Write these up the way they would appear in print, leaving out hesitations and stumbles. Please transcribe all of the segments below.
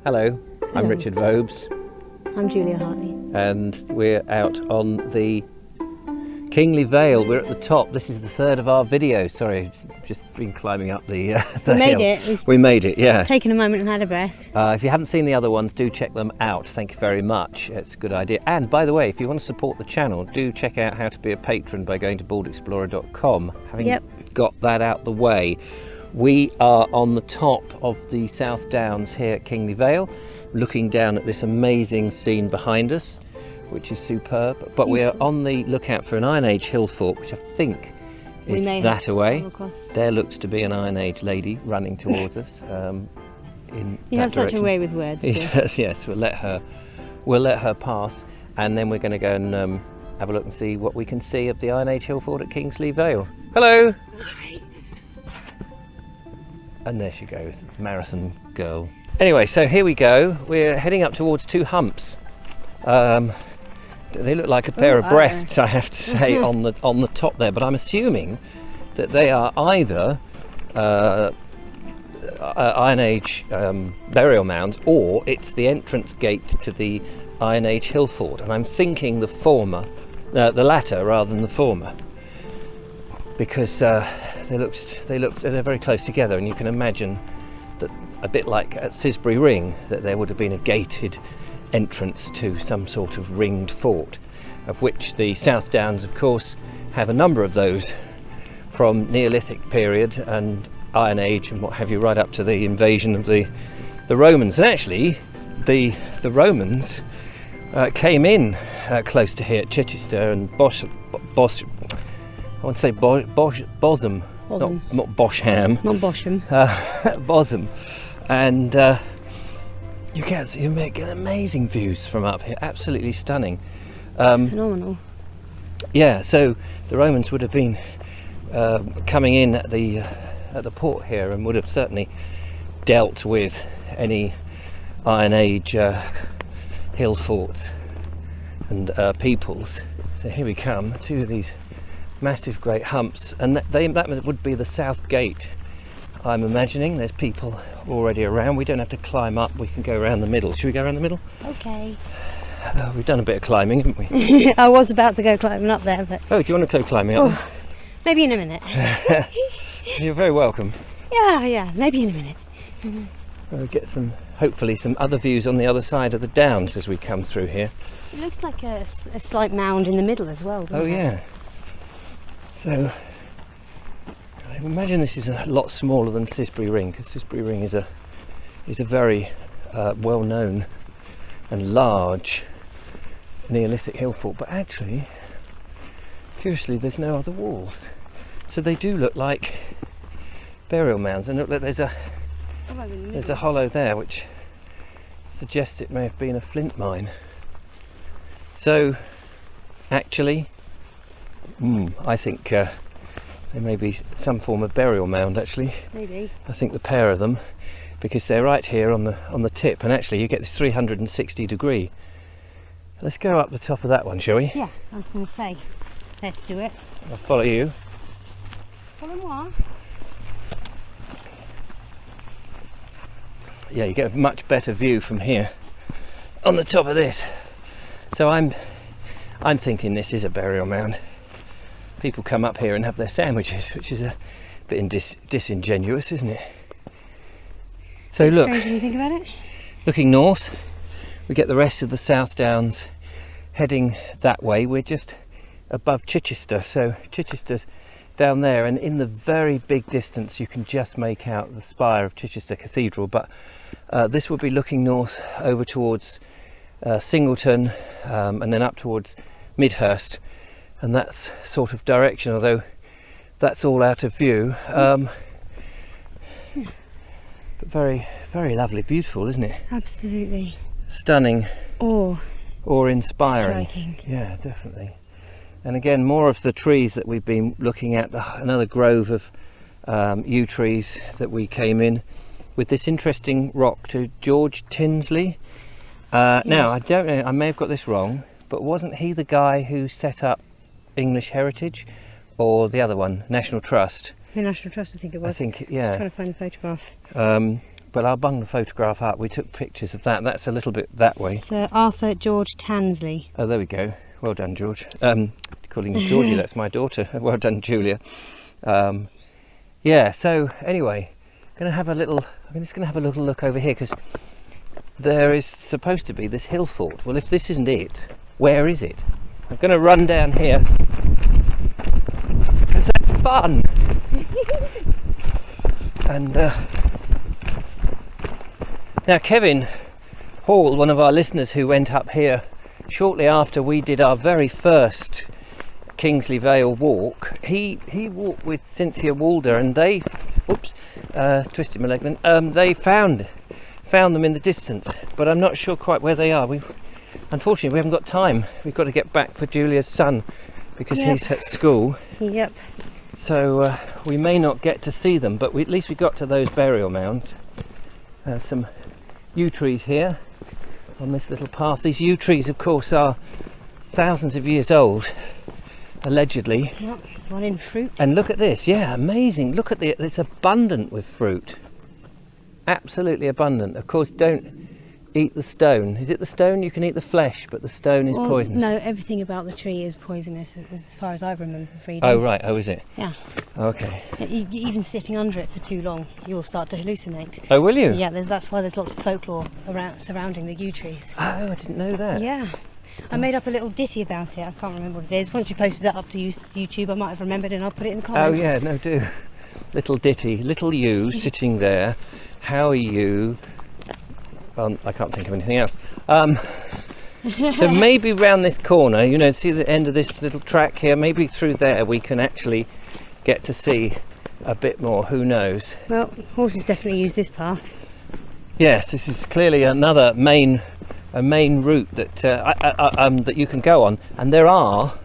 Hello, I'm Richard Vobes. I'm Julia Hartley. And we're out on the Kingley Vale. We're at the top. This is the third of our video. Sorry, just been climbing up the hill. Made it. We made it, yeah. Taken a moment and had a breath. If you haven't seen the other ones, do check them out. Thank you very much. It's a good idea. And by the way, if you want to support the channel, do check out how to be a patron by going to baldexplorer.com. Having got that out the way, we are on the top of the South Downs here at Kingley Vale, looking down at this amazing scene behind us, which is superb. But we are on the lookout for an Iron Age hill fort, which I think is that away. There looks to be an Iron Age lady running towards us. You have such a way with words. Yes. We'll let her pass, and then we're going to go and have a look and see what we can see of the Iron Age hill fort at Kingley Vale. Hello. Hi. And there she goes, marathon girl. Anyway, so here we go. We're heading up towards two humps. They look like a pair of breasts, I have to say, on the top there. But I'm assuming that they are either Iron Age burial mounds, or it's the entrance gate to the Iron Age hill fort. And I'm thinking the former, the latter rather than the former, because they're very close together, and you can imagine that, a bit like at Sisbury Ring, that there would have been a gated entrance to some sort of ringed fort, of which the South Downs, of course, have a number of those from Neolithic period and Iron Age and what have you, right up to the invasion of the Romans. And actually, the Romans came in close to here at Chichester and Bosham. Not Bosham. Not Bosham. Bosham. And you get amazing views from up here, absolutely stunning. It's phenomenal. Yeah, so the Romans would have been coming in at the port here, and would have certainly dealt with any Iron Age hill forts and peoples. So here we come, two of these massive great humps, and that would be the south gate, I'm imagining. There's people already around. We don't have to climb up, we can go around the middle. Should we go around the middle? Okay. We've done a bit of climbing, haven't we? I was about to go climbing up there, but... Oh, do you want to go climbing up? Oh, maybe in a minute. You're very welcome. Yeah, maybe in a minute. We'll get hopefully some other views on the other side of the downs as we come through here. It looks like a slight mound in the middle as well, doesn't it? Oh yeah. So I imagine this is a lot smaller than Sisbury Ring, because Sisbury Ring is a very well-known and large Neolithic hill fort. But actually, curiously, there's no other walls, so they do look like burial mounds. And look, there's a hollow there which suggests it may have been a flint mine. So actually, I think there may be some form of burial mound, actually. Maybe. I think the pair of them, because they're right here on the tip, and actually you get this 360 degree. Let's go up the top of that one, shall we? Yeah, I was going to say, let's do it. I'll follow you. Follow what? Yeah, you get a much better view from here on the top of this. So I'm thinking this is a burial mound. People come up here and have their sandwiches, which is a bit disingenuous, isn't it? So look, strange when you think about it. Looking north, we get the rest of the South Downs heading that way. We're just above Chichester, so Chichester's down there, and in the very big distance you can just make out the spire of Chichester Cathedral. But this will be looking north over towards Singleton, and then up towards Midhurst, and that sort of direction, although that's all out of view. But very, very lovely, beautiful, isn't it? Absolutely. Stunning. Awe-inspiring. Striking. Yeah, definitely. And again, more of the trees that we've been looking at, another grove of yew trees that we came in with this interesting rock to George Tinsley. Now, I don't know, I may have got this wrong, but wasn't he the guy who set up English Heritage, or the other one, National Trust? The National Trust, I think it was. I think, yeah. Just trying to find the photograph. but I'll bung the photograph up. We took pictures of that. That's a little bit that way. It's Arthur George Tansley. Oh, there we go. Well done, George. Calling you Georgie, that's my daughter. Well done, Julia. Yeah, so anyway, I'm just going to have a little look over here, because there is supposed to be this hill fort. Well, if this isn't it, where is it? I'm going to run down here, because that's fun. And now Kevin Hall, one of our listeners who went up here shortly after we did our very first Kingley Vale walk, he walked with Cynthia Walder, and they, twisted my leg then, they found them in the distance, but I'm not sure quite where they are. Unfortunately, we haven't got time. We've got to get back for Julia's son, because he's at school. Yep. So we may not get to see them, but at least we got to those burial mounds. Some yew trees here on this little path. These yew trees, of course, are thousands of years old, allegedly. Yep, there's one in fruit. And look at this, yeah, amazing. Look at it's abundant with fruit. Absolutely abundant. Of course, don't eat the stone. Is it the stone? You can eat the flesh, but the stone is poisonous. No, everything about the tree is poisonous, as far as I remember reading. Oh, right. Oh, is it? Yeah. Okay. Even sitting under it for too long, you'll start to hallucinate. Oh, will you? Yeah, that's why there's lots of folklore surrounding the yew trees. Oh, I didn't know that. Yeah. I made up a little ditty about it. I can't remember what it is. Once you posted that up to YouTube, I might have remembered it, and I'll put it in the comments. Oh, yeah, no, do. Little ditty. Little you sitting there. How are you? I can't think of anything else. So maybe round this corner, see the end of this little track here, maybe through there we can actually get to see a bit more. Who knows? Well, horses definitely use this path. Yes, this is clearly another main route that that you can go on, and there are.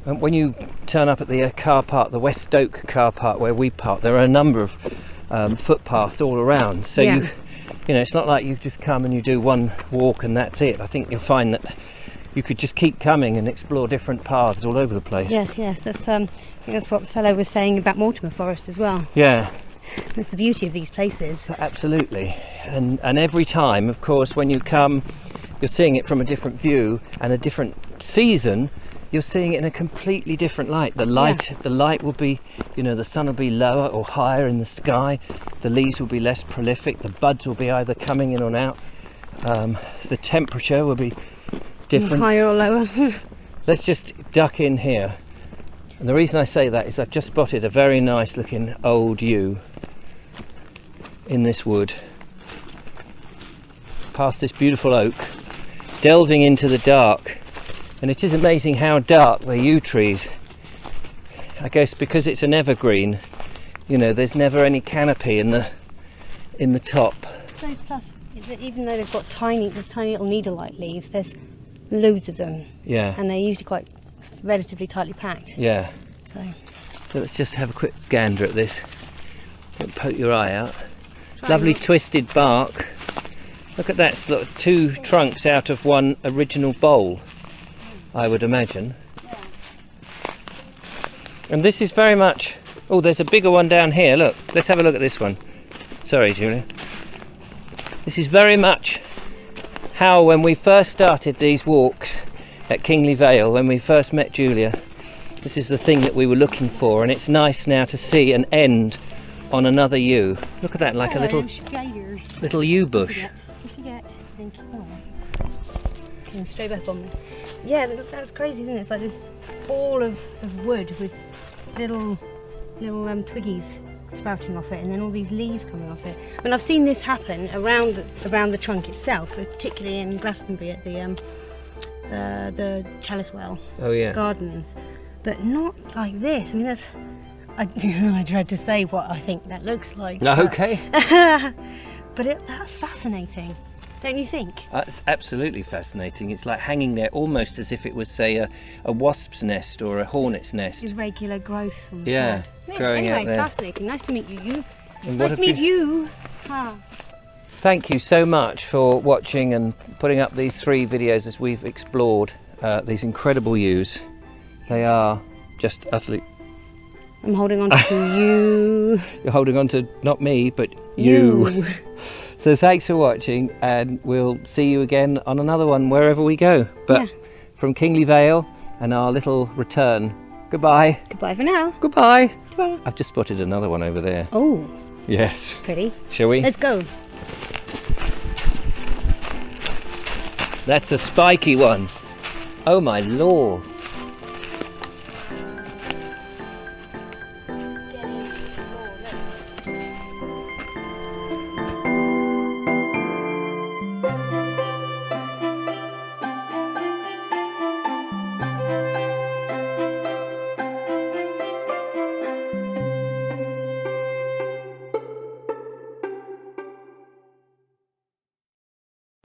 When you turn up at the car park, the West Stoke car park where we park, there are a number of footpaths all around. So yeah. It's not like you just come and you do one walk and that's it. I think you'll find that you could just keep coming and explore different paths all over the place. Yes, that's I think that's what the fellow was saying about Mortimer Forest as well. Yeah. That's the beauty of these places. Absolutely. And every time, of course, when you come, you're seeing it from a different view and a different season. You're seeing it in a completely different light. The light will be, the sun will be lower or higher in the sky. The leaves will be less prolific. The buds will be either coming in or out. The temperature will be different. Higher or lower. Let's just duck in here. And the reason I say that is I've just spotted a very nice looking old yew in this wood. Past this beautiful oak, delving into the dark. And it is amazing how dark the yew trees. I guess because it's an evergreen, there's never any canopy in the top. Plus, even though they've got tiny little needle-like leaves, there's loads of them. Yeah. And they're usually quite relatively tightly packed. Yeah. So let's just have a quick gander at this. Don't poke your eye out. Lovely twisted bark. Look at that. It's got 2 trunks out of one original bowl, I would imagine. Yeah. And this is very much... Oh, there's a bigger one down here. Look, let's have a look at this one. Sorry, Julia. This is very much how, when we first started these walks at Kingley Vale, when we first met Julia, this is the thing that we were looking for, and it's nice now to see an end on another yew. Look at that, like a little yew bush. Thank you. Straight back on me. Yeah, that's crazy, isn't it? It's like this ball of wood with little twiggies sprouting off it, and then all these leaves coming off it. I mean, I've seen this happen around the trunk itself, particularly in Glastonbury at the Chalice Well Gardens, but not like this. I mean, I dread to say what I think that looks like. No, okay. But that's fascinating. Don't you think? It's absolutely fascinating. It's like hanging there almost as if it was, say, a wasp's nest or a hornet's nest. Irregular growth on the side. Growing out there. Fascinating. Nice to meet you. Nice to meet you. Thank you so much for watching and putting up these 3 videos as we've explored these incredible yews. They are just utterly... I'm holding on to you. You're holding on to not me, but you. So thanks for watching, and we'll see you again on another one wherever we go. But from Kingley Vale and our little return, goodbye. Goodbye for now. Goodbye. Goodbye. I've just spotted another one over there. Oh, Yes. pretty. Shall we? Let's go. That's a spiky one. Oh my lord.